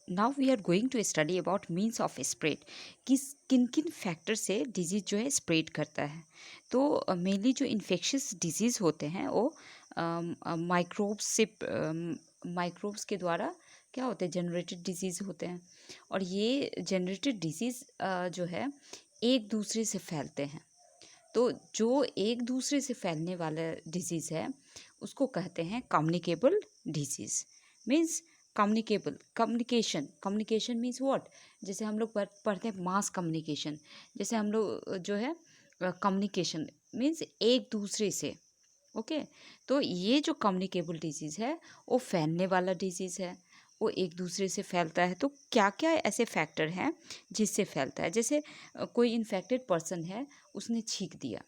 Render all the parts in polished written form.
Now we are going to study about means of spread, किन किन factor से disease जो है स्प्रेड करता है। तो मेनली जो इन्फेक्शियस डिजीज़ होते हैं वो माइक्रोब्स से माइक्रोब्स के द्वारा क्या होते हैं, जनरेटेड डिजीज़ होते हैं। और ये जनरेटेड डिजीज़ जो है एक दूसरे से फैलते हैं। तो जो एक दूसरे से फैलने वाला डिजीज़ है उसको कहते हैं communicable disease. Means communication means what, जैसे हम लोग पढ़ते हैं मास कम्युनिकेशन, जैसे हम लोग जो है कम्युनिकेशन मीन्स एक दूसरे से। ओके, तो ये जो कम्युनिकेबल डिजीज़ है वो फैलने वाला डिजीज़ है, वो एक दूसरे से फैलता है। तो क्या क्या ऐसे फैक्टर हैं जिससे फैलता है, जैसे कोई इन्फेक्टेड पर्सन है, उसने छींक दिया,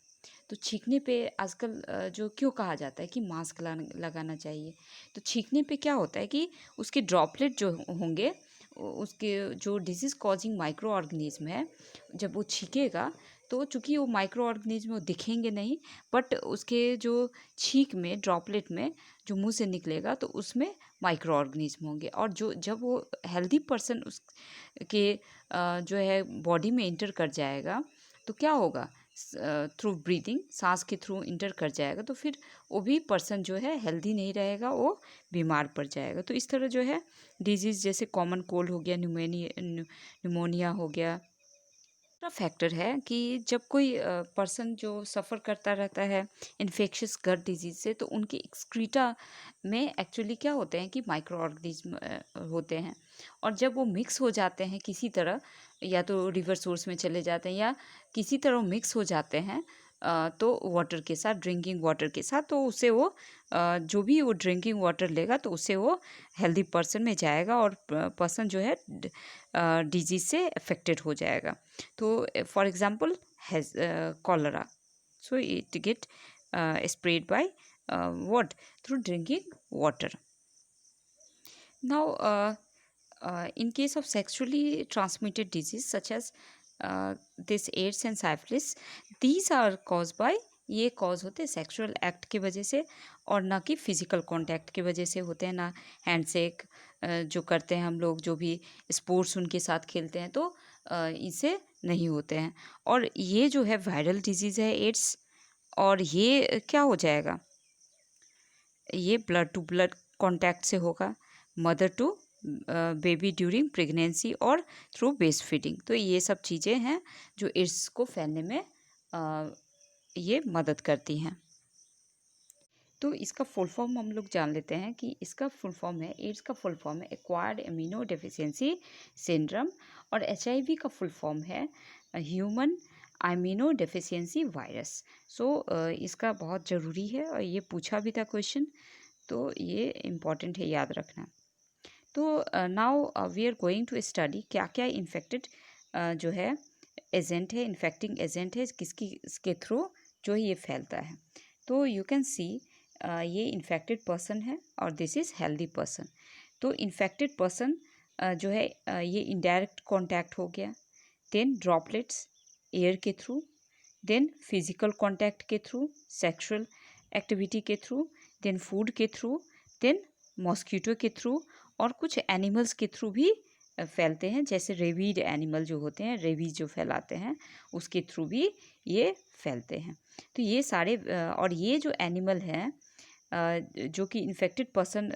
तो छींकने पे आजकल जो क्यों कहा जाता है कि मास्क लगाना चाहिए। तो छींकने पे क्या होता है कि उसके ड्रॉपलेट जो होंगे, उसके जो डिजीज़ कॉजिंग माइक्रो ऑर्गेनिज्म है, जब वो छींकेगा तो चूँकि वो माइक्रो ऑर्गेनिज्म वो दिखेंगे नहीं, बट उसके जो छींक में ड्रॉपलेट में जो मुंह से निकलेगा तो उसमें माइक्रो ऑर्गेनिज्म होंगे। और जो जब वो हेल्दी पर्सन उस के जो है बॉडी में इंटर कर जाएगा तो क्या होगा, थ्रू ब्रीदिंग, सांस के थ्रू इंटर कर जाएगा, तो फिर वो भी पर्सन जो है हेल्दी नहीं रहेगा, वो बीमार पड़ जाएगा। तो इस तरह जो है डिजीज़ जैसे कॉमन कोल्ड हो गया, न्यूमोनिया हो गया। दूसरा फैक्टर है कि जब कोई पर्सन जो सफ़र करता रहता है इन्फेक्शियस गट डिजीज़ से, तो उनके एक्सक्रीटा में एक्चुअली क्या होते हैं कि माइक्रो ऑर्गेनिज्म होते हैं। और जब वो मिक्स हो जाते हैं किसी तरह, या तो रिवर सोर्स में चले जाते हैं या किसी तरह मिक्स हो जाते हैं तो वाटर के साथ, ड्रिंकिंग वाटर के साथ, तो उससे वो जो भी वो ड्रिंकिंग वाटर लेगा तो उससे वो हेल्दी पर्सन में जाएगा और पर्सन जो है डिजीज़ से अफेक्टेड हो जाएगा। तो for example has cholera, so it get spread by what, through drinking water. Now in case of sexually transmitted disease such as this AIDS and syphilis, these are caused by, ये cause होते हैं sexual act की वजह से और ना कि physical contact की वजह से होते हैं, ना हैंडशेक जो करते हैं हम लोग, जो भी स्पोर्ट्स उनके साथ खेलते हैं, तो इससे नहीं होते हैं। और ये जो है वायरल डिजीज़ है एड्स, और ये क्या हो जाएगा, ये ब्लड टू ब्लड कांटेक्ट से होगा, mother to baby during pregnancy और थ्रू ब्रेस्ट फीडिंग। तो ये सब चीज़ें हैं जो एड्स को फैलने में ये मदद करती हैं। तो इसका फुल फॉर्म हम लोग जान लेते हैं कि इसका फुल फॉर्म है, एड्स का फुल फॉर्म है एक्वायर्ड इम्यूनो डेफिशिएंसी सिंड्रोम, और एचआईवी का फुल फॉर्म है ह्यूमन इम्यूनो डेफिशिएंसी वायरस। सो इसका बहुत ज़रूरी है और ये पूछा भी था क्वेश्चन, तो ये इम्पॉर्टेंट है, याद रखना। तो now we are going to study क्या क्या इन्फेक्टेड जो है एजेंट है, इन्फेक्टिंग एजेंट है, किसके थ्रू जो ये फैलता है। तो यू कैन सी ये इन्फेक्टेड पर्सन है और दिस इज़ हेल्दी पर्सन। तो इन्फेक्टेड पर्सन जो है ये इनडायरेक्ट कॉन्टैक्ट हो गया, देन ड्रॉपलेट्स एयर के थ्रू, देन फिजिकल कॉन्टैक्ट के थ्रू, सेक्सुअल एक्टिविटी के थ्रू, देन फूड के थ्रू, देन मॉस्किटो के थ्रू, और कुछ एनिमल्स के थ्रू भी फैलते हैं, जैसे रेबीड एनिमल जो होते हैं, रेबीज जो फैलाते हैं, उसके थ्रू भी ये फैलते हैं। तो ये सारे और ये जो एनिमल हैं जो कि इन्फेक्टेड पर्सन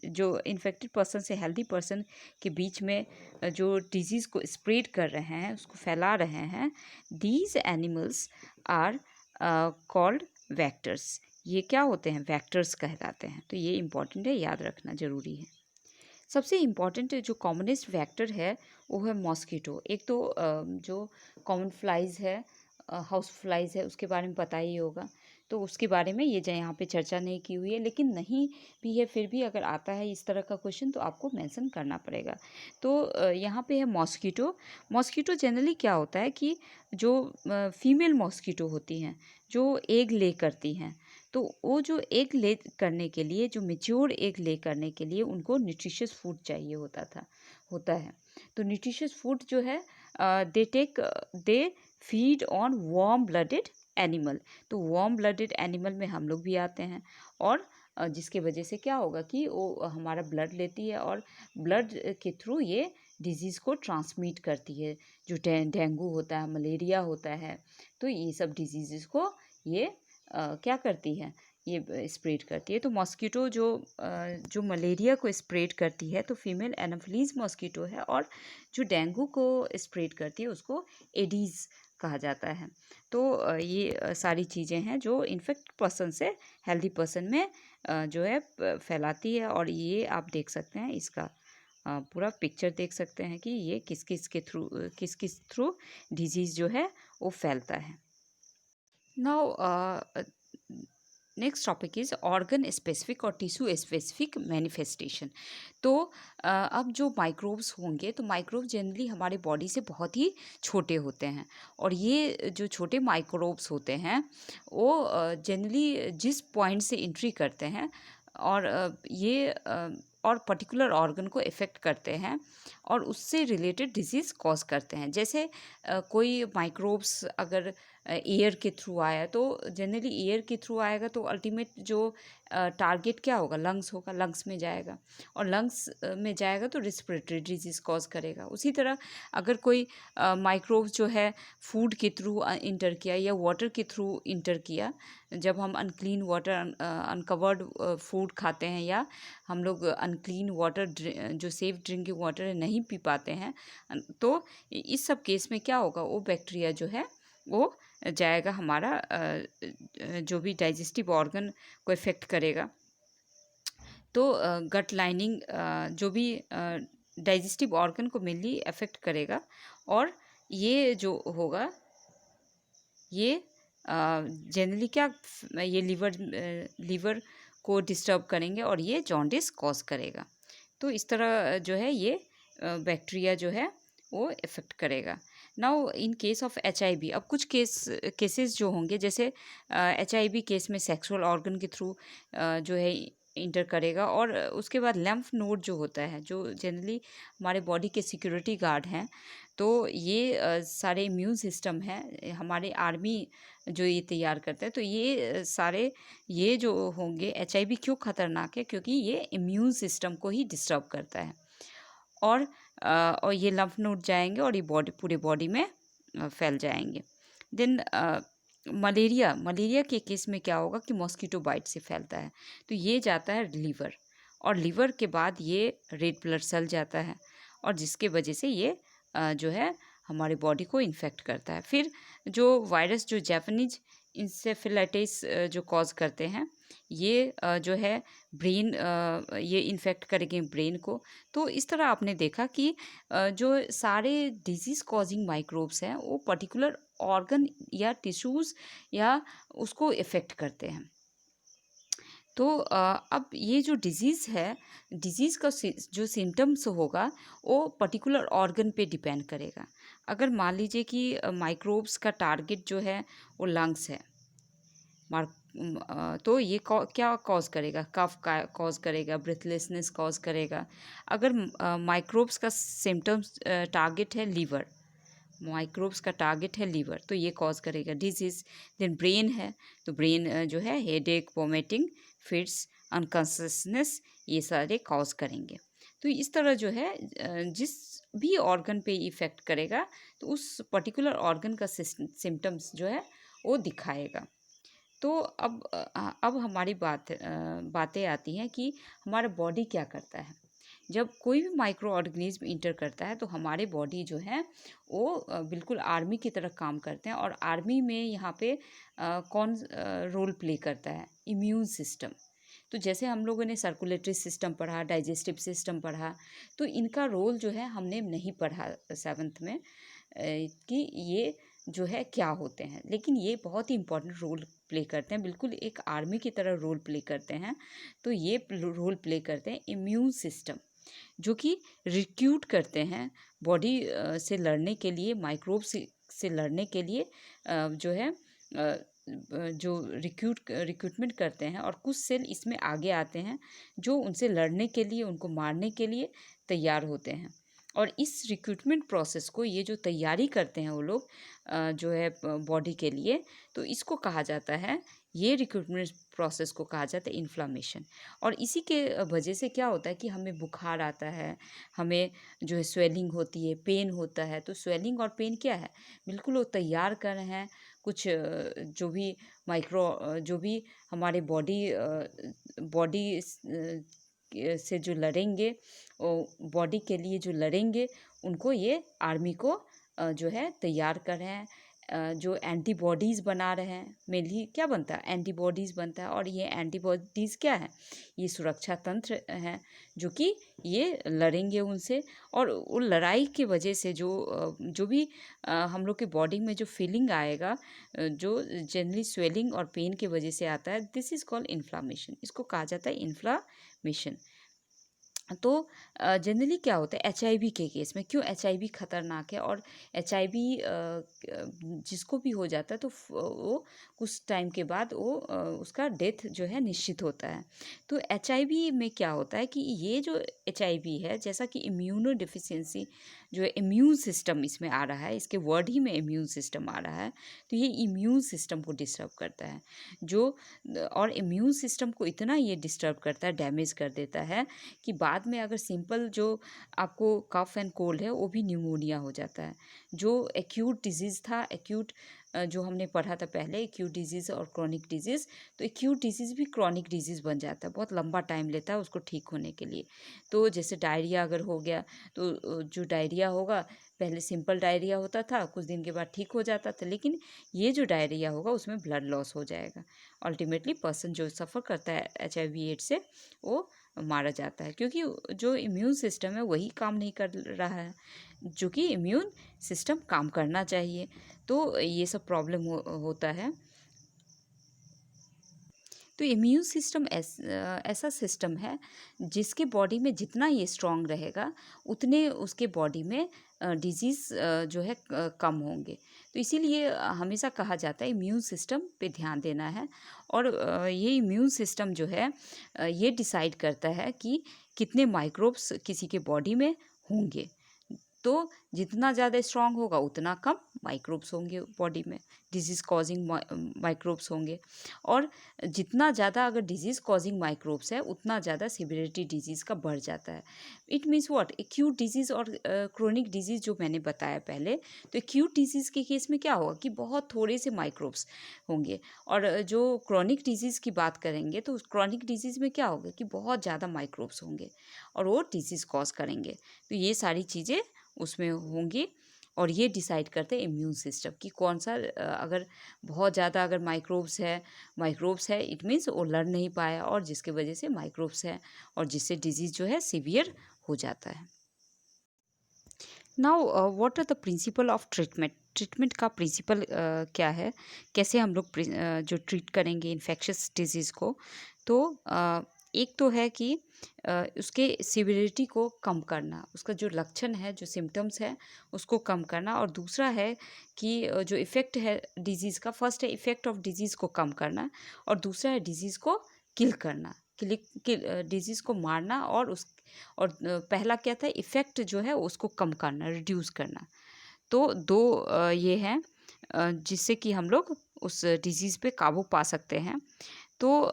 जो इन्फेक्टेड पर्सन से हेल्दी पर्सन के बीच में जो डिजीज़ को स्प्रेड कर रहे हैं, उसको फैला रहे हैं, these animals are called vectors. ये क्या होते हैं, वेक्टर्स कहलाते हैं। तो ये इम्पॉर्टेंट है, याद रखना ज़रूरी है। सबसे इम्पॉर्टेंट जो कॉमनेस्ट वेक्टर है वो है मॉस्किटो। एक तो जो कॉमन फ्लाइज़ है, हाउस फ्लाइज़ है, उसके बारे में पता ही होगा, तो उसके बारे में ये यहाँ पे चर्चा नहीं की हुई है, लेकिन नहीं भी है फिर भी अगर आता है इस तरह का क्वेश्चन तो आपको मेंशन करना पड़ेगा। तो यहाँ पे है मॉस्किटो। मॉस्किटो जनरली क्या होता है कि जो फीमेल मॉस्किटो होती हैं जो एग ले करती हैं, तो वो जो एग ले करने के लिए, जो मेच्योर एग ले करने के लिए उनको न्यूट्रिशियस फूड चाहिए होता है। तो न्यूट्रिशियस फूड जो है they feed on warm blooded animal. तो वार्म ब्लडेड एनिमल में हम लोग भी आते हैं, और जिसके वजह से क्या होगा कि वो हमारा ब्लड लेती है और ब्लड के थ्रू ये डिजीज़ को ट्रांसमिट करती है। जो डेंगू होता है, मलेरिया होता है, तो ये सब डिजीज़ को ये क्या करती है, ये स्प्रेड करती है। तो मॉस्किटो जो मलेरिया को स्प्रेड करती है तो फीमेल एनोफिलीज मॉस्किटो है, और जो डेंगू को स्प्रेड करती है उसको एडीज़ कहा जाता है। तो ये सारी चीज़ें हैं जो इन्फेक्ट पर्सन से हेल्दी पर्सन में जो है फैलाती है। और ये आप देख सकते हैं, इसका पूरा पिक्चर देख सकते हैं कि ये किस किस थ्रू डिजीज़ जो है वो फैलता है। Now next topic is organ specific और टिश्यू स्पेसिफिक मैनिफेस्टेशन। तो अब जो माइक्रोब्स होंगे, तो माइक्रोब जनरली हमारे बॉडी से बहुत ही छोटे होते हैं, और ये जो छोटे माइक्रोब्स होते हैं वो जनरली जिस पॉइंट से एंट्री करते हैं और ये और पर्टिकुलर ऑर्गन को इफ़ेक्ट करते हैं और उससे रिलेटेड डिजीज़ कॉज करते हैं। जैसे कोई माइक्रोब्स अगर एयर के थ्रू आया, तो जनरली एयर के थ्रू आएगा तो अल्टीमेट जो टारगेट क्या होगा, लंग्स होगा, लंग्स में जाएगा, और लंग्स में जाएगा तो रिस्पिरेटरी डिजीज़ कॉज करेगा। उसी तरह अगर कोई माइक्रोब्स जो है फूड के थ्रू इंटर किया या वाटर के थ्रू इंटर किया, जब हम अनक्लीन वाटर अनकवर्ड फूड खाते हैं या हम लोग अनक्लीन वाटर जो सेफ ड्रिंकिंग वाटर है नहीं पी पाते हैं, तो इस सब केस में क्या होगा, वो बैक्टीरिया जो है वो जाएगा हमारा जो भी डाइजेस्टिव ऑर्गन को इफ़ेक्ट करेगा। तो गट लाइनिंग जो भी डाइजेस्टिव ऑर्गन को मेनली अफेक्ट करेगा, और ये जो होगा ये जनरली क्या ये लीवर को डिस्टर्ब करेंगे और ये जॉन्डिस कॉज करेगा। तो इस तरह जो है ये बैक्टीरिया जो है वो इफ़ेक्ट करेगा। Now in case of HIV, अब कुछ केसेस जो होंगे, जैसे HIV केस में सेक्सुअल ऑर्गन के थ्रू जो है इंटर करेगा, और उसके बाद लैम्फ नोड जो होता है, जो जनरली हमारे बॉडी के सिक्योरिटी गार्ड हैं, तो ये सारे इम्यून सिस्टम है हमारे आर्मी जो ये तैयार करते हैं, तो ये सारे ये जो होंगे, HIV क्यों खतरनाक है, क्योंकि ये इम्यून सिस्टम को ही डिस्टर्ब करता है, और ये लंफ नोड जाएंगे और ये पूरे बॉडी में फैल जाएंगे। देन मलेरिया के केस में क्या होगा कि मॉस्किटो बाइट से फैलता है, तो ये जाता है लीवर, और लीवर के बाद ये रेड ब्लड सेल जाता है, और जिसके वजह से ये जो है हमारे बॉडी को इन्फेक्ट करता है। फिर जो वायरस जो जापानीज इंसेफेलाइटिस जो कॉज करते हैं, ये जो है ब्रेन ये इन्फेक्ट करेंगे ब्रेन को। तो इस तरह आपने देखा कि जो सारे डिजीज़ कॉजिंग माइक्रोब्स हैं वो पर्टिकुलर ऑर्गन या टिश्यूज़ या उसको इफ़ेक्ट करते हैं। तो अब ये जो डिज़ीज़ है, डिज़ीज़ का जो सिम्टम्स होगा वो पर्टिकुलर ऑर्गन पे डिपेंड करेगा। अगर मान लीजिए कि माइक्रोब्स का टारगेट जो है वो लंग्स है, तो ये क्या कॉज करेगा, कफ का कॉज करेगा, ब्रेथलेसनेस कॉज करेगा। अगर माइक्रोब्स का सिम्टम्स टारगेट है लीवर, माइक्रोब्स का टारगेट है लीवर, तो ये कॉज करेगा डिजीज़। देन ब्रेन है, तो ब्रेन जो है हेडेक, वोमिटिंग, फिट्स, अनकॉन्शियसनेस, ये सारे कॉज करेंगे। तो इस तरह जो है जिस भी ऑर्गन पे इफ़ेक्ट करेगा तो उस पर्टिकुलर ऑर्गन का सिम्टम्स जो है वो दिखाएगा। तो अब हमारी बातें आती हैं कि हमारा बॉडी क्या करता है। जब कोई भी माइक्रो ऑर्गेनिज्म इंटर करता है तो हमारे बॉडी जो है वो बिल्कुल आर्मी की तरह काम करते हैं, और आर्मी में यहाँ पे कौन रोल प्ले करता है, इम्यून सिस्टम। तो जैसे हम लोगों ने सर्कुलेटरी सिस्टम पढ़ा, डाइजेस्टिव सिस्टम पढ़ा, तो इनका रोल जो है हमने नहीं पढ़ा 7th में कि ये जो है क्या होते हैं, लेकिन ये बहुत ही इम्पोर्टेंट रोल प्ले करते हैं, बिल्कुल एक आर्मी की तरह रोल प्ले करते हैं। तो ये रोल प्ले करते हैं इम्यून सिस्टम, जो कि रिक्रूट करते हैं बॉडी से लड़ने के लिए, माइक्रोब से लड़ने के लिए जो है जो रिक्रूटमेंट करते हैं, और कुछ सेल इसमें आगे आते हैं जो उनसे लड़ने के लिए, उनको मारने के लिए तैयार होते हैं। और इस रिक्रूटमेंट प्रोसेस को, ये जो तैयारी करते हैं वो लोग जो है बॉडी के लिए, तो इसको कहा जाता है ये रिक्रूटमेंट प्रोसेस को कहा जाता है इन्फ्लामेशन। और इसी के वजह से क्या होता है कि हमें बुखार आता है, हमें जो है स्वेलिंग होती है, पेन होता है। तो स्वेलिंग और पेन क्या है, बिल्कुल वो तैयार कर रहे हैं कुछ जो भी जो भी हमारे बॉडी से जो लड़ेंगे, बॉडी के लिए जो लड़ेंगे, उनको ये आर्मी को जो है तैयार कर रहे हैं। जो एंटीबॉडीज़ बना रहे हैं, मेनली क्या बनता है, एंटीबॉडीज़ बनता है। और ये एंटीबॉडीज़ क्या है, ये सुरक्षा तंत्र हैं जो कि ये लड़ेंगे उनसे। और वो लड़ाई की वजह से जो भी हम लोग के बॉडी में जो फीलिंग आएगा, जो जनरली स्वेलिंग और पेन की वजह से आता है, दिस इज़ कॉल्ड इन्फ्लामेशन। इसको कहा जाता है इन्फ्लामेशन। तो जनरली क्या होता है एचआईवी के केस में, क्यों एचआईवी खतरनाक है, और एचआईवी जिसको भी हो जाता है तो वो कुछ टाइम के बाद वो उसका डेथ जो है निश्चित होता है। तो एचआईवी में क्या होता है कि ये जो एचआईवी है, जैसा कि इम्यूनो डिफिशियंसी जो है, इम्यून सिस्टम इसमें आ रहा है, इसके वर्ड ही में इम्यून सिस्टम आ रहा है। तो ये इम्यून सिस्टम को डिस्टर्ब करता है, जो और इम्यून सिस्टम को इतना ये डिस्टर्ब करता है, डैमेज कर देता है कि बाद में अगर सिंपल जो आपको कफ एंड कोल्ड है, वो भी न्यूमोनिया हो जाता है। जो एक्यूट डिजीज़ था, एक्यूट जो हमने पढ़ा था पहले, एक्यूट डिजीज़ और क्रॉनिक डिजीज़, तो एक्यूट डिजीज़ भी क्रॉनिक डिजीज़ बन जाता है, बहुत लंबा टाइम लेता है उसको ठीक होने के लिए। तो जैसे डायरिया अगर हो गया, तो जो डायरिया होगा, पहले सिंपल डायरिया होता था, कुछ दिन के बाद ठीक हो जाता था, लेकिन ये जो डायरिया होगा उसमें ब्लड लॉस हो जाएगा। अल्टीमेटली पर्सन जो सफ़र करता है एचआईवी एड्स से, वो मारा जाता है, क्योंकि जो इम्यून सिस्टम है वही काम नहीं कर रहा है, जो कि इम्यून सिस्टम काम करना चाहिए। तो ये सब प्रॉब्लम होता है। तो इम्यून सिस्टम ऐसा सिस्टम है जिसके बॉडी में जितना ये स्ट्रांग रहेगा, उतने उसके बॉडी में डिजीज़ जो है कम होंगे। तो इसीलिए हमेशा कहा जाता है इम्यून सिस्टम पे ध्यान देना है। और ये इम्यून सिस्टम जो है ये डिसाइड करता है कि कितने माइक्रोब्स किसी के बॉडी में होंगे। तो जितना ज़्यादा स्ट्रांग होगा उतना कम माइक्रोब्स होंगे बॉडी में, डिजीज़ कॉजिंग माइक्रोब्स होंगे। और जितना ज़्यादा अगर डिजीज़ कॉजिंग माइक्रोब्स है, उतना ज़्यादा सिवियरिटी डिजीज़ का बढ़ जाता है। It means what, acute disease और क्रोनिक डिजीज़ जो मैंने बताया पहले, तो एक्यूट डिजीज़ के केस में क्या होगा कि बहुत थोड़े से माइक्रोब्स होंगे। और जो क्रॉनिक डिजीज़ की बात करेंगे, तो क्रॉनिक डिजीज़ में क्या होगा कि बहुत ज़्यादा माइक्रोब्स होंगे और वो डिजीज़ कॉज करेंगे। तो ये सारी चीज़ें उसमें होंगी। और ये डिसाइड करते हैं इम्यून सिस्टम कि कौन सा अगर बहुत ज़्यादा अगर माइक्रोब्स है, इट मीन्स वो लड़ नहीं पाया, और जिसके वजह से माइक्रोब्स है और जिससे डिजीज़ जो है सीवियर हो जाता है। Now what are the principal of treatment. Treatment का प्रिंसिपल क्या है, कैसे हम लोग जो ट्रीट करेंगे इन्फेक्शियस डिजीज़ को। तो एक तो है कि उसके सिवियरिटी को कम करना, उसका जो लक्षण है, जो सिम्टम्स है, उसको कम करना। और दूसरा है कि जो इफ़ेक्ट है डिजीज़ का, फर्स्ट है इफ़ेक्ट ऑफ डिजीज़ को कम करना, और दूसरा है डिजीज़ को किल करना, डिजीज़ को मारना। और पहला क्या था, इफ़ेक्ट जो है उसको कम करना, रिड्यूस करना। तो दो ये हैं जिससे कि हम लोग उस डिजीज़ पे काबू पा सकते हैं। तो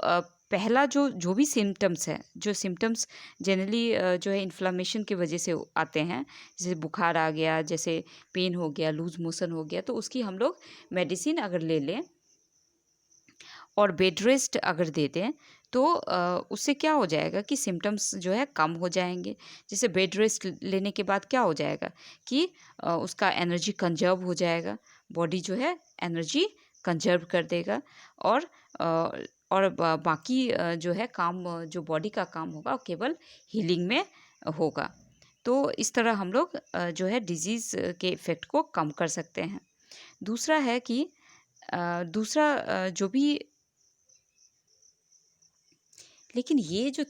पहला जो जो भी सिम्टम्स है, जो सिम्टम्स जनरली जो है इन्फ्लामेशन की वजह से आते हैं, जैसे बुखार आ गया, जैसे पेन हो गया, लूज़ मोशन हो गया, तो उसकी हम लोग मेडिसिन अगर ले लें और बेड रेस्ट अगर दे दें, तो उससे क्या हो जाएगा कि सिम्टम्स जो है कम हो जाएंगे। जैसे बेड रेस्ट लेने के बाद क्या हो जाएगा कि उसका एनर्जी कंजर्व हो जाएगा, बॉडी जो है एनर्जी कंजर्व कर देगा। और बाकी जो है काम, जो बॉडी का काम होगा वो केवल हीलिंग में होगा। तो इस तरह हम लोग जो है डिजीज़ के इफ़ेक्ट को कम कर सकते हैं। दूसरा है कि दूसरा जो भी, लेकिन ये जो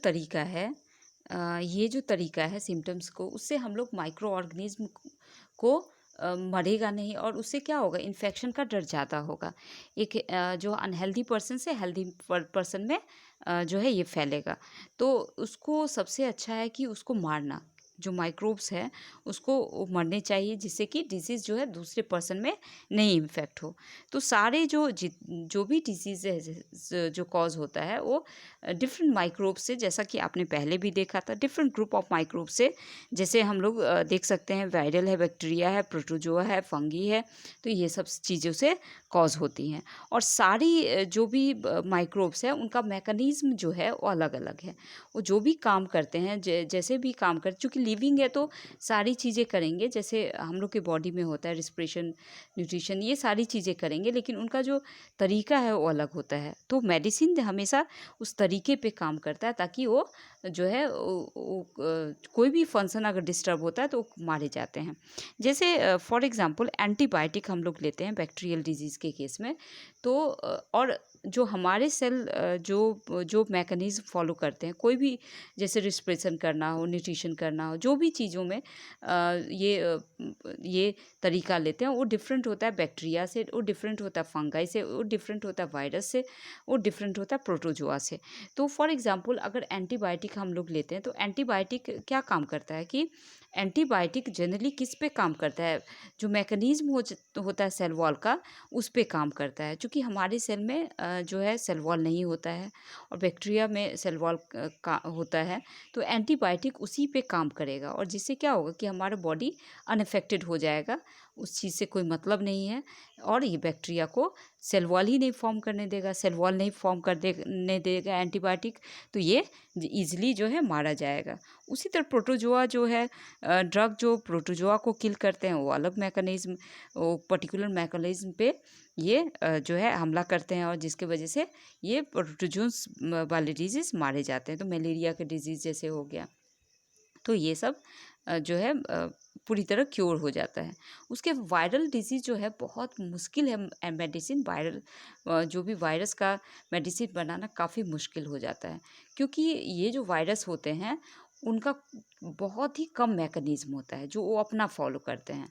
तरीका है सिम्टम्स को, उससे हम लोग माइक्रो ऑर्गेनिज्म को मरेगा नहीं, और उससे क्या होगा, इन्फेक्शन का डर ज़्यादा होगा। एक जो अनहेल्दी पर्सन से हेल्दी पर्सन में जो है ये फैलेगा। तो उसको सबसे अच्छा है कि उसको मारना, जो माइक्रोब्स है उसको मरने चाहिए, जिससे कि डिजीज़ जो है दूसरे पर्सन में नहीं इन्फेक्ट हो। तो सारे जो भी डिजीज़ है जो कॉज होता है वो डिफरेंट माइक्रोब से, जैसा कि आपने पहले भी देखा था, डिफरेंट ग्रुप ऑफ माइक्रोब से, जैसे हम लोग देख सकते हैं वायरल है, बैक्टीरिया है, प्रोटोजोआ है, फंगी है, तो ये सब चीज़ों से कॉज होती हैं। और सारी जो भी माइक्रोब्स है उनका मैकेनिज्म जो है वो अलग अलग है। वो जो भी काम करते हैं, जैसे भी काम कर, चूँकि लिविंग है तो सारी चीज़ें करेंगे, जैसे हम लोग के बॉडी में होता है रिस्पिरेशन, न्यूट्रिशन, ये सारी चीज़ें करेंगे, लेकिन उनका जो तरीका है वो अलग होता है। तो मेडिसिन हमेशा उस तरीके पे काम करता है ताकि वो जो है कोई भी फंक्शन अगर डिस्टर्ब होता है तो वो मारे जाते हैं। जैसे फॉर एग्जांपल एंटीबायोटिक हम लोग लेते हैं बैक्टीरियल डिजीज़ के केस में, तो और जो हमारे सेल जो जो मैकेनिज़्म फॉलो करते हैं, कोई भी जैसे रिस्पिरेशन करना हो, न्यूट्रिशन करना हो, जो भी चीज़ों में ये तरीका लेते हैं वो डिफरेंट होता है बैक्टीरिया से, वो डिफरेंट होता है फंगाई से, वो डिफरेंट होता है वायरस से, वो डिफरेंट होता है प्रोटोजोआ से। तो फॉर एग्जांपल अगर एंटीबायोटिक हम लोग लेते हैं तो एंटीबायोटिक क्या काम करता है कि एंटीबायोटिक जनरली किस पे काम करता है, जो मैकेनिज्म होता है सेल वॉल का, उस पे काम करता है। चूँकि हमारे सेल में जो है सेल वॉल नहीं होता है और बैक्टीरिया में सेल वॉल का होता है, तो एंटीबायोटिक उसी पे काम करेगा और जिससे क्या होगा कि हमारा बॉडी अनअफेक्टेड हो जाएगा, उस चीज़ से कोई मतलब नहीं है और ये बैक्टीरिया को सेल वॉल ही नहीं फॉर्म करने देगा, सेल वॉल नहीं फॉर्म करने देगा एंटीबायोटिक, तो ये ईजिली जो है मारा जाएगा। उसी तरह प्रोटोजोआ जो है, ड्रग जो प्रोटोजोआ को किल करते हैं वो अलग मैकेनिज्म, वो पर्टिकुलर मैकेनिज्म पे ये जो है हमला करते हैं और जिसकी वजह से ये प्रोटोजोन्स वाले डिजीज़ मारे जाते हैं। तो मलेरिया के डिजीज़ जैसे हो गया, तो ये सब जो है पूरी तरह क्योर हो जाता है। उसके वायरल डिजीज़ जो है बहुत मुश्किल है, मेडिसिन वायरल जो भी वायरस का मेडिसिन बनाना काफ़ी मुश्किल हो जाता है, क्योंकि ये जो वायरस होते हैं उनका बहुत ही कम मैकेनिज़्म होता है जो वो अपना फॉलो करते हैं।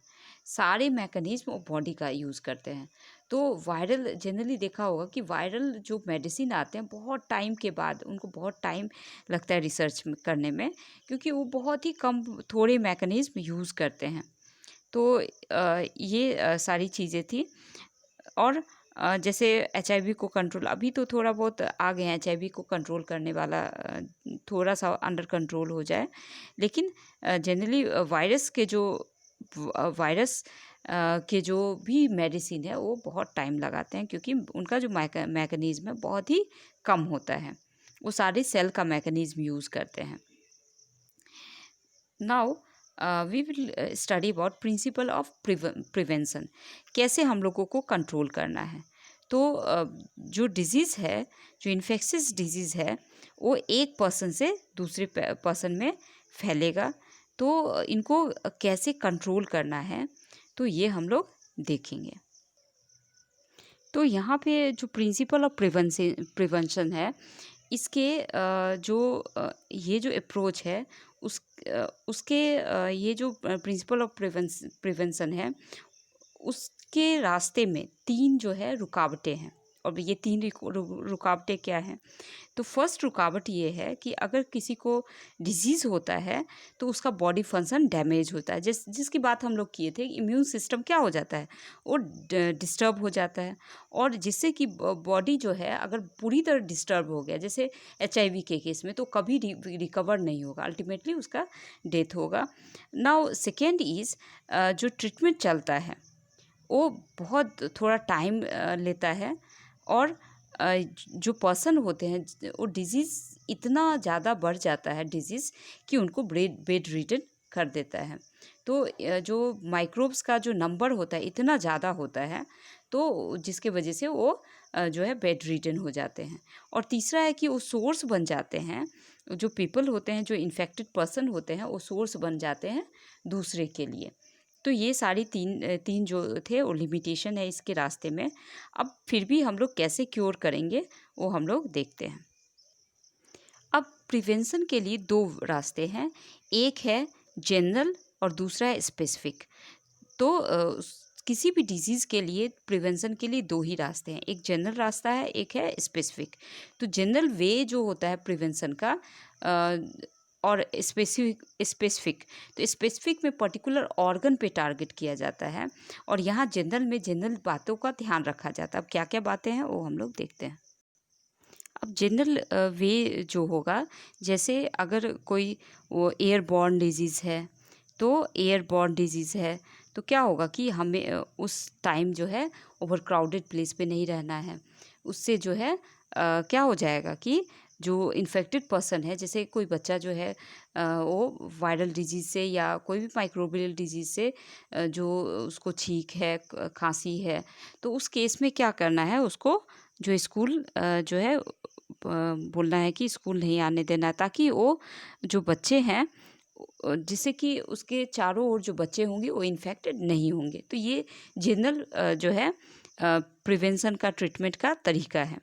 सारे मैकेनिज़्म वो बॉडी का यूज़ करते हैं। तो वायरल जनरली देखा होगा कि वायरल जो मेडिसिन आते हैं बहुत टाइम के बाद, उनको बहुत टाइम लगता है रिसर्च करने में, क्योंकि वो बहुत ही कम थोड़े मैकेनिज़्म यूज़ करते हैं। तो ये सारी चीज़ें थी। और जैसे एचआईवी को कंट्रोल, अभी तो थोड़ा बहुत आ गए हैं एचआईवी को कंट्रोल करने वाला, थोड़ा सा अंडर कंट्रोल हो जाए, लेकिन जनरली वायरस के जो भी मेडिसिन है वो बहुत टाइम लगाते हैं, क्योंकि उनका जो मैकेनिज़्म है बहुत ही कम होता है, वो सारे सेल का मैकेनिज़्म यूज़ करते हैं। Now we will study about principal of prevention, कैसे हम लोगों को कंट्रोल करना है। तो जो डिज़ीज़ है, जो इन्फेक्शियस डिज़ीज़ है, वो एक पर्सन से दूसरे पर्सन में फैलेगा, तो इनको कैसे कंट्रोल करना है, तो ये हम लोग देखेंगे। तो यहाँ पे जो प्रिंसिपल ऑफ प्रिवेंशन है, इसके ये जो अप्रोच है उसके ये जो प्रिंसिपल ऑफ प्रिवेंशन है, उसके रास्ते में 3 जो है रुकावटें हैं। और ये 3 रुकावटें क्या हैं? तो फर्स्ट रुकावट ये है कि अगर किसी को डिजीज़ होता है तो उसका बॉडी फंक्शन डैमेज होता है, जिसकी बात हम लोग किए थे, इम्यून सिस्टम क्या हो जाता है, वो डिस्टर्ब हो जाता है, और जिससे कि बॉडी जो है अगर पूरी तरह डिस्टर्ब हो गया, जैसे एचआईवी के केस में, तो कभी रिकवर नहीं होगा, अल्टीमेटली उसका डेथ होगा। नाउ सेकेंड इज़ जो ट्रीटमेंट चलता है वो बहुत थोड़ा टाइम लेता है, और जो पर्सन होते हैं वो डिज़ीज़ इतना ज़्यादा बढ़ जाता है डिज़ीज़ कि उनको बेड रिडन कर देता है। तो जो माइक्रोब्स का जो नंबर होता है इतना ज़्यादा होता है, तो जिसके वजह से वो जो है बेड रिडन हो जाते हैं। और तीसरा है कि वो सोर्स बन जाते हैं, जो पीपल होते हैं, जो इन्फेक्टेड पर्सन होते हैं, वो सोर्स बन जाते हैं दूसरे के लिए। तो ये सारी तीन जो थे वो लिमिटेशन है इसके रास्ते में। अब फिर भी हम लोग कैसे क्योर करेंगे वो हम लोग देखते हैं। अब प्रिवेंशन के लिए 2 रास्ते हैं, एक है जनरल और दूसरा है स्पेसिफिक। तो किसी भी डिजीज़ के लिए प्रिवेंशन के लिए 2 ही रास्ते हैं, एक जनरल रास्ता है, एक है स्पेसिफिक। तो जनरल वे जो होता है प्रिवेंशन का, और स्पेसिफिक। तो स्पेसिफिक में पर्टिकुलर ऑर्गन पे टारगेट किया जाता है, और यहाँ जनरल में जनरल बातों का ध्यान रखा जाता है। अब क्या क्या बातें हैं वो हम लोग देखते हैं। अब जनरल वे जो होगा, जैसे अगर कोई वो एयरबॉर्न डिजीज़ है, तो एयरबॉर्न डिजीज़ है तो क्या होगा कि हमें उस टाइम जो है ओवर क्राउडेड प्लेस पे नहीं रहना है। उससे जो है क्या हो जाएगा कि जो इन्फेक्टेड पर्सन है, जैसे कोई बच्चा जो है वो वायरल डिजीज़ से या कोई भी माइक्रोबियल डिजीज़ से जो उसको छींक है, खांसी है, तो उस केस में क्या करना है, उसको जो स्कूल जो है बोलना है कि स्कूल नहीं आने देना है, ताकि वो जो बच्चे हैं जिससे कि उसके चारों ओर जो बच्चे होंगे वो इन्फेक्टेड नहीं होंगे। तो ये जनरल जो है प्रिवेंशन का, ट्रीटमेंट का तरीका है।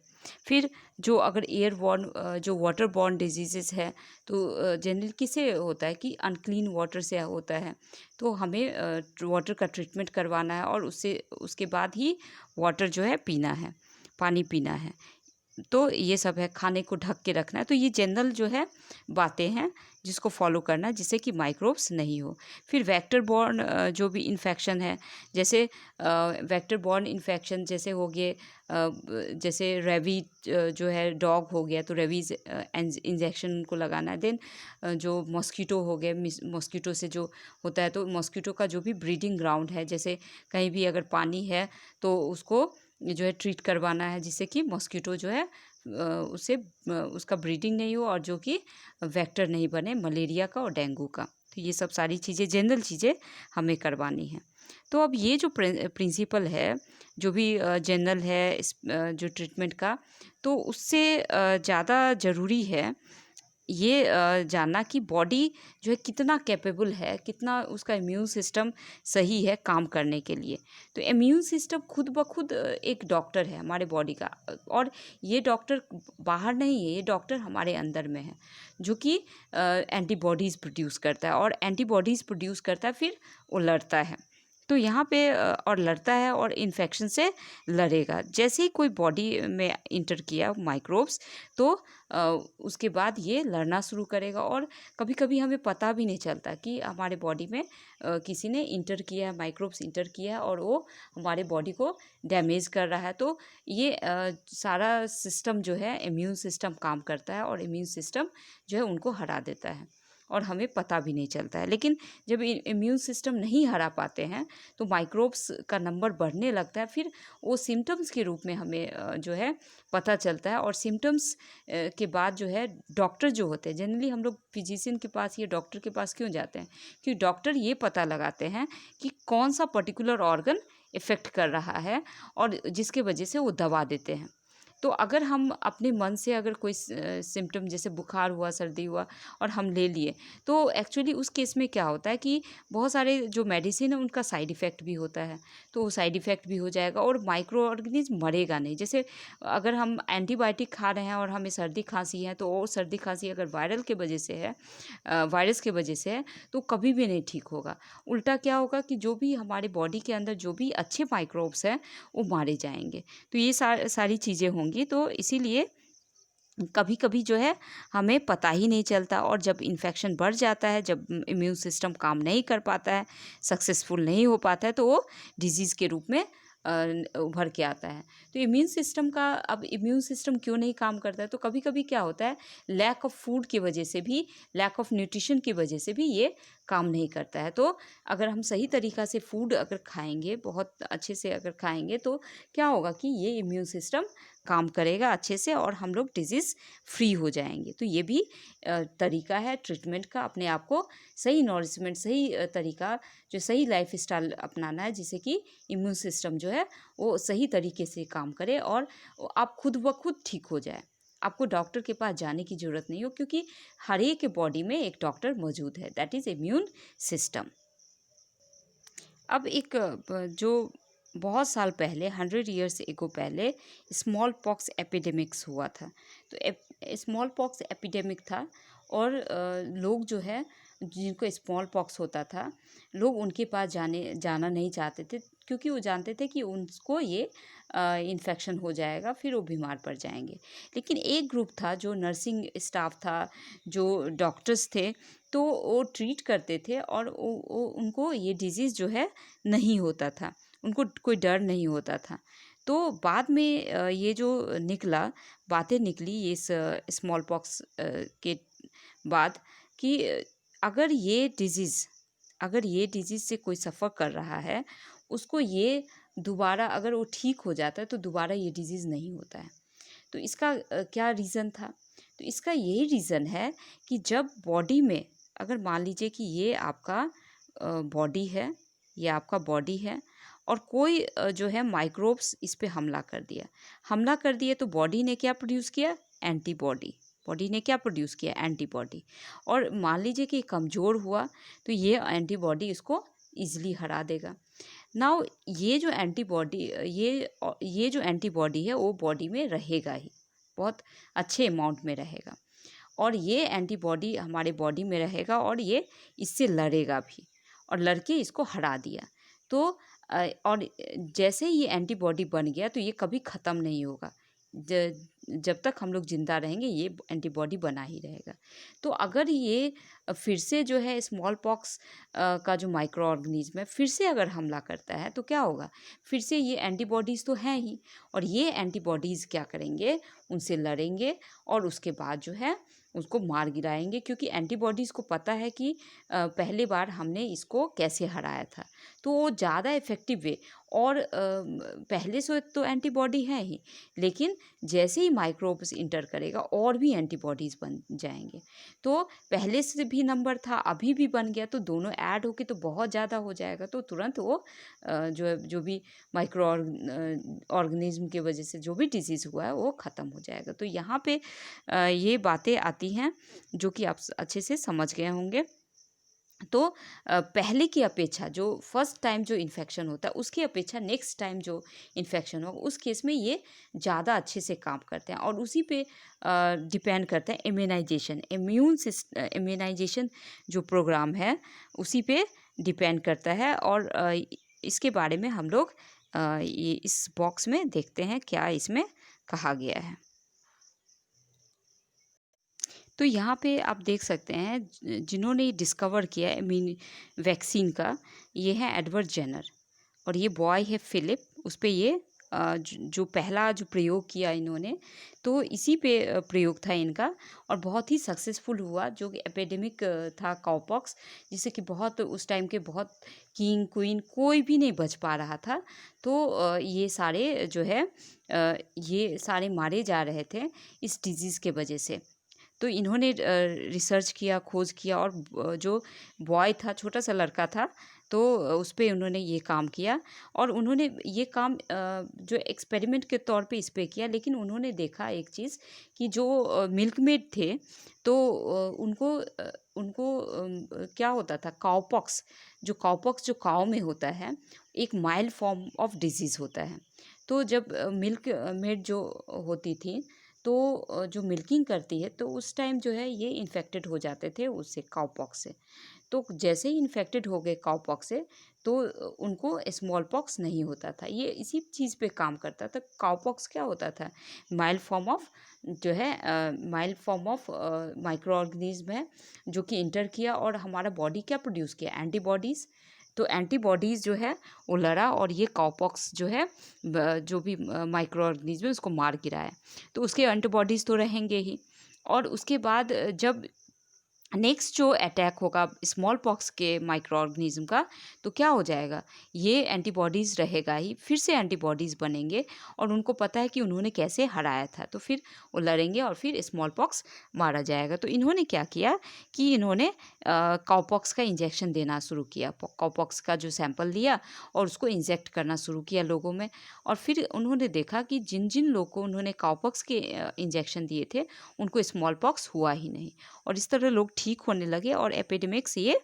फिर जो अगर एयरबॉर्न जो वाटर बॉर्न डिजीज़ेस है, तो जनरली किससे होता है कि अनक्लीन वाटर से होता है। तो हमें वाटर का ट्रीटमेंट करवाना है और उसके बाद ही वाटर जो है पीना है, पानी पीना है। तो ये सब है, खाने को ढक के रखना है। तो ये जनरल जो है बातें हैं जिसको फॉलो करना है, जिससे कि माइक्रोब्स नहीं हो। फिर वेक्टर बॉर्न जो भी इन्फेक्शन है, जैसे वेक्टर बॉर्न इन्फेक्शन जैसे हो गए, जैसे रेबीज जो है डॉग हो गया तो रेबीज इंजेक्शन उनको लगाना है। देन जो मॉस्किटो हो गए, मॉस्किटो से जो होता है, तो मॉस्किटो का जो भी ब्रीडिंग ग्राउंड है, जैसे कहीं भी अगर पानी है तो उसको जो है ट्रीट करवाना है, जिससे कि मॉस्किटो जो है उससे उसका ब्रीडिंग नहीं हो और जो कि वेक्टर नहीं बने मलेरिया का और डेंगू का। तो ये सब सारी चीज़ें, जनरल चीज़ें हमें करवानी है। तो अब ये जो प्रिंसिपल है, जो भी जनरल है जो ट्रीटमेंट का, तो उससे ज़्यादा ज़रूरी है ये जानना कि बॉडी जो है कितना कैपेबल है, कितना उसका इम्यून सिस्टम सही है काम करने के लिए। तो इम्यून सिस्टम खुद ब खुद एक डॉक्टर है हमारे बॉडी का, और ये डॉक्टर बाहर नहीं है, ये डॉक्टर हमारे अंदर में है, जो कि एंटीबॉडीज़ प्रोड्यूस करता है, और एंटीबॉडीज़ प्रोड्यूस करता है, फिर वो लड़ता है। तो यहाँ पे और लड़ता है और इन्फेक्शन से लड़ेगा। जैसे ही कोई बॉडी में इंटर किया माइक्रोब्स, तो उसके बाद ये लड़ना शुरू करेगा, और कभी-कभी हमें पता भी नहीं चलता कि हमारे बॉडी में किसी ने इंटर किया है, माइक्रोब्स इंटर किया है और वो हमारे बॉडी को डैमेज कर रहा है। तो ये सारा सिस्टम जो है इम्यून सिस्टम काम करता है, और इम्यून सिस्टम जो है उनको हरा देता है और हमें पता भी नहीं चलता है। लेकिन जब इम्यून सिस्टम नहीं हरा पाते हैं तो माइक्रोब्स का नंबर बढ़ने लगता है, फिर वो सिम्टम्स के रूप में हमें जो है पता चलता है। और सिम्टम्स के बाद जो है डॉक्टर जो होते हैं, जनरली हम लोग फिजिशियन के पास या डॉक्टर के पास क्यों जाते हैं, क्योंकि डॉक्टर ये पता लगाते हैं कि कौन सा पर्टिकुलर ऑर्गन इफ़ेक्ट कर रहा है, और जिसके वजह से वो दवा देते हैं। तो अगर हम अपने मन से अगर कोई सिम्टम, जैसे बुखार हुआ, सर्दी हुआ, और हम ले लिए, तो एक्चुअली उस केस में क्या होता है कि बहुत सारे जो मेडिसिन है उनका साइड इफ़ेक्ट भी होता है, तो वो साइड इफ़ेक्ट भी हो जाएगा और माइक्रो ऑर्गेनिज्म मरेगा नहीं। जैसे अगर हम एंटीबायोटिक खा रहे हैं और हमें सर्दी खांसी है, तो वो सर्दी खांसी अगर वायरल के वजह से है, वायरस के वजह से है, तो कभी भी नहीं ठीक होगा। उल्टा क्या होगा कि जो भी हमारे बॉडी के अंदर जो भी अच्छे माइक्रोब्स हैं वो मारे जाएंगे। तो ये सारी चीज़ें होंगी, तो इसीलिए कभी कभी जो है हमें पता ही नहीं चलता, और जब इन्फेक्शन बढ़ जाता है, जब इम्यून सिस्टम काम नहीं कर पाता है, सक्सेसफुल नहीं हो पाता है, तो वो डिजीज़ के रूप में उभर के आता है। तो इम्यून सिस्टम का, अब इम्यून सिस्टम क्यों नहीं काम करता है, तो कभी कभी क्या होता है, लैक ऑफ फूड की वजह से भी, लैक ऑफ न्यूट्रिशन की वजह से भी ये काम नहीं करता है। तो अगर हम सही तरीक़ा से फूड अगर खाएंगे, बहुत अच्छे से अगर खाएंगे, तो क्या होगा कि ये इम्यून सिस्टम काम करेगा अच्छे से, और हम लोग डिजीज़ फ्री हो जाएंगे। तो ये भी तरीका है ट्रीटमेंट का, अपने आप को सही नॉरिशमेंट, सही तरीका, जो सही लाइफ स्टाइल अपनाना है, जिससे कि इम्यून सिस्टम जो है वो सही तरीके से काम करे और आप खुद ब खुद ठीक हो जाए। आपको डॉक्टर के पास जाने की ज़रूरत नहीं हो, क्योंकि हर एक बॉडी में एक डॉक्टर मौजूद है, दैट इज़ इम्यून सिस्टम। अब एक जो बहुत साल पहले, 100 years एगो पहले स्मॉल पॉक्स एपिडेमिक्स हुआ था। तो स्मॉल पॉक्स एपिडेमिक था, और लोग जो है जिनको स्मॉल पॉक्स होता था, लोग उनके पास जाना नहीं चाहते थे, क्योंकि वो जानते थे कि उनको ये इन्फेक्शन हो जाएगा, फिर वो बीमार पड़ जाएंगे। लेकिन एक ग्रुप था जो नर्सिंग स्टाफ था, जो डॉक्टर्स थे, तो वो ट्रीट करते थे और उनको ये डिजीज़ जो है नहीं होता था, उनको कोई डर नहीं होता था। तो बाद में ये जो बातें निकली इस स्मॉल पॉक्स के बाद, कि अगर ये डिज़ीज़ से कोई सफ़र कर रहा है, उसको ये दोबारा अगर वो ठीक हो जाता है तो दोबारा ये डिज़ीज़ नहीं होता है। तो इसका क्या रीज़न था? तो इसका यही रीज़न है कि जब बॉडी में, अगर मान लीजिए कि ये आपका आपका बॉडी है और कोई जो है माइक्रोब्स इस पे हमला कर दिया तो बॉडी ने क्या प्रोड्यूस किया? एंटीबॉडी। बॉडी ने क्या प्रोड्यूस किया? एंटीबॉडी। और मान लीजिए कि कमज़ोर हुआ तो ये एंटीबॉडी इसको ईज़िली हरा देगा। नाउ ये जो एंटीबॉडी है वो बॉडी में रहेगा ही, बहुत अच्छे अमाउंट में रहेगा, और ये एंटीबॉडी हमारे बॉडी में रहेगा और ये इससे लड़ेगा भी, और लड़के इसको हरा दिया। तो और जैसे ही ये एंटीबॉडी बन गया तो ये कभी ख़त्म नहीं होगा। जब तक हम लोग ज़िंदा रहेंगे ये एंटीबॉडी बना ही रहेगा। तो अगर ये फिर से जो है स्मॉल पॉक्स का जो माइक्रो ऑर्गेनिज्म है फिर से अगर हमला करता है तो क्या होगा? फिर से ये एंटीबॉडीज़ तो हैं ही, और ये एंटीबॉडीज़ क्या करेंगे? उनसे लड़ेंगे और उसके बाद जो है उसको मार गिराएंगे, क्योंकि एंटीबॉडीज़ को पता है कि पहली बार हमने इसको कैसे हराया था। तो वो ज़्यादा इफ़ेक्टिव वे, और पहले से तो एंटीबॉडी है ही, लेकिन जैसे ही माइक्रोब्स इंटर करेगा और भी एंटीबॉडीज़ बन जाएंगे। तो पहले से भी नंबर था, अभी भी बन गया, तो दोनों ऐड होके तो बहुत ज़्यादा हो जाएगा। तो तुरंत वो जो भी माइक्रो ऑर्गेनिज्म की वजह से जो भी डिजीज़ हुआ है वो ख़त्म हो जाएगा। तो यहाँ पे ये बातें आती हैं जो कि आप अच्छे से समझ गए होंगे। तो पहले की अपेक्षा जो फर्स्ट टाइम जो इन्फेक्शन होता है उसकी अपेक्षा नेक्स्ट टाइम जो इन्फेक्शन होगा उस केस में ये ज़्यादा अच्छे से काम करते हैं, और उसी पे डिपेंड करते हैं इम्यूनाइजेशन जो प्रोग्राम है उसी पे डिपेंड करता है। और इसके बारे में हम लोग ये इस बॉक्स में देखते हैं क्या इसमें कहा गया है। तो यहाँ पे आप देख सकते हैं जिन्होंने डिस्कवर किया है वैक्सीन का, ये है एडवर्ड जेनर, और ये बॉय है फिलिप। उस पे ये जो पहला जो प्रयोग किया इन्होंने, तो इसी पे प्रयोग था इनका, और बहुत ही सक्सेसफुल हुआ। जो कि एपिडेमिक था काउपॉक्स, जिससे कि बहुत उस टाइम के बहुत किंग क्वीन कोई भी नहीं बच पा रहा था। तो ये सारे जो है ये सारे मारे जा रहे थे इस डिजीज़ के वजह से। तो इन्होंने रिसर्च किया, खोज किया, और जो बॉय था, छोटा सा लड़का था, तो उस पे उन्होंने ये काम किया, और उन्होंने ये काम जो एक्सपेरिमेंट के तौर पे इस पे किया। लेकिन उन्होंने देखा एक चीज़ कि जो मिल्कमेड थे, तो उनको क्या होता था, काउपॉक्स जो काऊ में होता है, एक माइल्ड फॉर्म ऑफ डिजीज़ होता है। तो जब मिल्क मेड जो होती थी, तो जो मिल्किंग करती है, तो उस टाइम जो है ये इन्फेक्टेड हो जाते थे उससे, काउपॉक्स से। तो जैसे ही इन्फेक्टेड हो गए काउपॉक्स से, तो उनको स्मॉल पॉक्स नहीं होता था। ये इसी चीज़ पे काम करता था। काउपॉक्स क्या होता था? Mild form of micro organism है, जो कि इंटर किया, और हमारा बॉडी क्या प्रोड्यूस किया? एंटीबॉडीज़। तो एंटीबॉडीज़ जो है वो लड़ा, और ये काउपॉक्स जो है जो भी माइक्रो ऑर्गेनिज्म है उसको मार गिराया। तो उसके एंटीबॉडीज़ तो रहेंगे ही, और उसके बाद जब नेक्स्ट जो अटैक होगा स्मॉल पॉक्स के माइक्रो ऑर्गेनिज्म का, तो क्या हो जाएगा? ये एंटीबॉडीज़ रहेगा ही, फिर से एंटीबॉडीज़ बनेंगे, और उनको पता है कि उन्होंने कैसे हराया था, तो फिर वो लड़ेंगे और फिर स्मॉल पॉक्स मारा जाएगा। तो इन्होंने क्या किया कि इन्होंने काउपॉक्स का इंजेक्शन देना शुरू किया। काउपॉक्स का जो सैंपल लिया और उसको इंजेक्ट करना शुरू किया लोगों में, और फिर उन्होंने देखा कि जिन जिन लोगों को उन्होंने काउपॉक्स के इंजेक्शन दिए थे उनको स्मॉल पॉक्स हुआ ही नहीं, और इस तरह लोग ठीक होने लगे और एपिडेमिक्स ये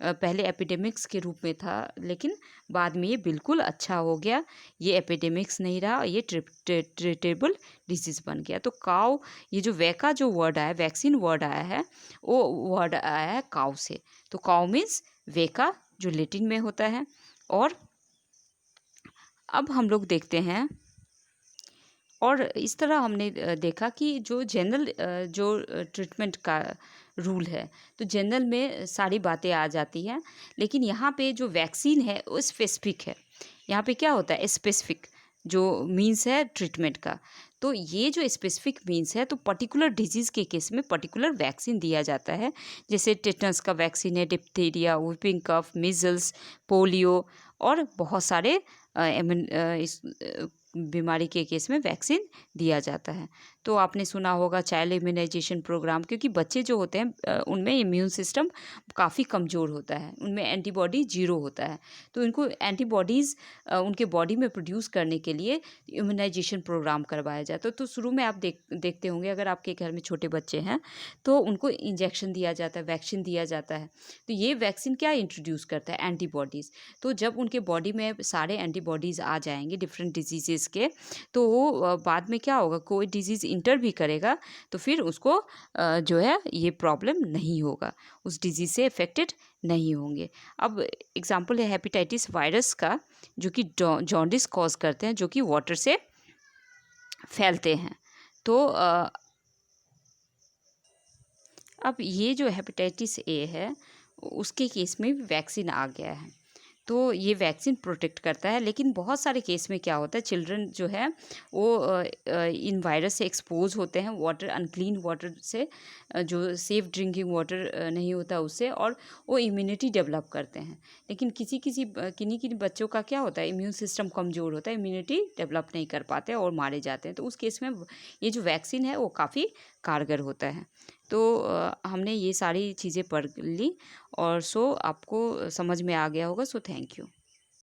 पहले एपिडेमिक्स के रूप में था, लेकिन बाद में ये बिल्कुल अच्छा हो गया। ये एपिडेमिक्स नहीं रहा, ये ट्रीटेबल डिजीज़ बन गया। तो काउ, ये जो वैका जो वर्ड आया, वैक्सीन वर्ड आया है, वो वर्ड आया है काउ से। तो काउ मीन्स वेका, जो लैटिन में होता है। और अब हम लोग देखते हैं, और इस तरह हमने देखा कि जो जनरल जो ट्रीटमेंट का रूल है, तो जनरल में सारी बातें आ जाती हैं, लेकिन यहाँ पे जो वैक्सीन है वो स्पेसिफिक है। यहाँ पे क्या होता है, स्पेसिफिक जो मीन्स है ट्रीटमेंट का। तो ये जो स्पेसिफिक मीन्स है, तो पर्टिकुलर डिजीज़ के केस में पर्टिकुलर वैक्सीन दिया जाता है। जैसे टेटनस का वैक्सीन है, डिप्थीरिया, व्हिपिंग कफ, मीजल्स, पोलियो और बहुत सारे इस बीमारी के केस में वैक्सीन दिया जाता है। तो आपने सुना होगा चाइल्ड इम्यूनाइजेशन प्रोग्राम, क्योंकि बच्चे जो होते हैं उनमें इम्यून सिस्टम काफ़ी कमज़ोर होता है, उनमें एंटीबॉडी जीरो होता है। तो इनको एंटीबॉडीज़ उनके बॉडी में प्रोड्यूस करने के लिए इम्यूनाइजेशन प्रोग्राम करवाया जाता है। तो शुरू में आप देखते होंगे, अगर आपके घर में छोटे बच्चे हैं तो उनको इंजेक्शन दिया जाता है, वैक्सीन दिया जाता है। तो ये वैक्सीन क्या इंट्रोड्यूस करता है, एंटीबॉडीज़। तो जब उनके बॉडी में सारे एंटीबॉडीज़ आ जाएंगे डिफरेंट डिजीज़ के, तो वो बाद में क्या होगा, कोई डिजीज़ इंटर भी करेगा तो फिर उसको जो है ये प्रॉब्लम नहीं होगा, उस डिजीज़ से अफेक्टेड नहीं होंगे। अब एग्जांपल है हेपेटाइटिस वायरस का, जो कि जॉन्डिस कॉज करते हैं, जो कि वाटर से फैलते हैं। तो अब ये जो हेपेटाइटिस ए है, उसके केस में भी वैक्सीन आ गया है। तो ये वैक्सीन प्रोटेक्ट करता है, लेकिन बहुत सारे केस में क्या होता है, चिल्ड्रन जो है वो इन वायरस से एक्सपोज होते हैं, वाटर, अनक्लीन वाटर से, जो सेफ़ ड्रिंकिंग वाटर नहीं होता उससे, और वो इम्यूनिटी डेवलप करते हैं। लेकिन किन्हीं बच्चों का क्या होता है, इम्यून सिस्टम कमज़ोर होता है, इम्यूनिटी डेवलप नहीं कर पाते और मारे जाते हैं। तो उस केस में ये जो वैक्सीन है वो काफ़ी कारगर होता है। तो हमने ये सारी चीज़ें पढ़ ली, और सो आपको समझ में आ गया होगा। So thank you.